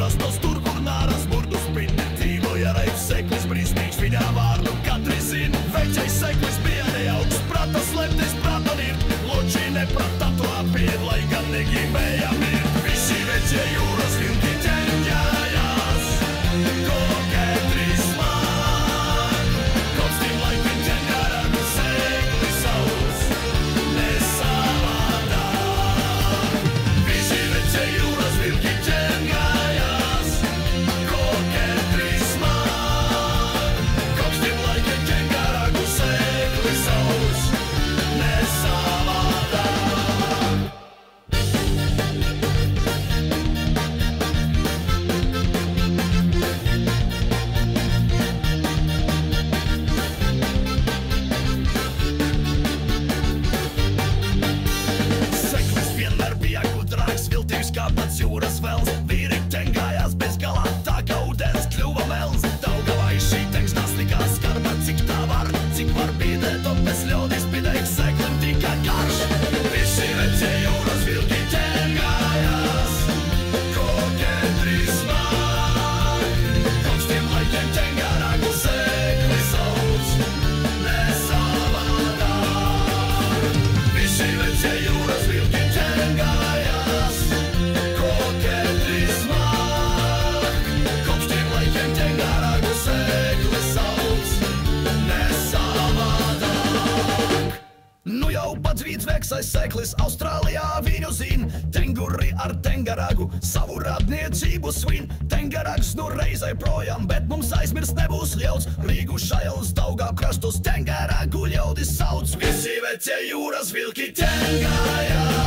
krastos, tur, kur nāras burdu spin. Dzīvoja reiz seklis brīsnīgs, viņa vārdu katri zin. Veķais seklis bija neaugs, prata sleptis, prata nirt. Loči neprata to apiet, lai gan negribēja mirt. Visi vecie jūras vilki ķenģājās, ko ketri smāk. Kopš tiem laikiem ķengaragu sekli sauc, ne savādāk. Visi vecie jūras vilki ķenģājās, ko ketri smāk. Kopš tiem laikiem ķengaragu sekli sauc, ne savādāk. Seklis vienmēr bija gudrāks, viltīgs kā pats jūras vels. Vīri ķengājās bez galā, tā kā ūdens kļuva mels. Daugavai šī tekstas likā skarba, cik tā var, cik var bīdēt, un bez ļaudis bidēks seklim tikai karš. Visi vecie jūras vilki ķengājās, ko ketri smāk. Kopš tiem laikiem ķengaragu sekli sauc, ne savādāk. Visi vecie jūras vilki ķengājās, ko ketri smāk. Kopš tiem laikiem ķengaragu sekli sauc, ne savādāk. Nu jau pats vīdsveksais seklis Austrālijā viņu zin. Tenguri ar tengaragu savu radniecību svin. Tengarags nu reizei projām, bet mums aizmirst nebūs ļauts. Rīgu, Šailus, Daugava krastus tengaragu ļaudis sauc. Visi vecie jūras vilki ķengājās,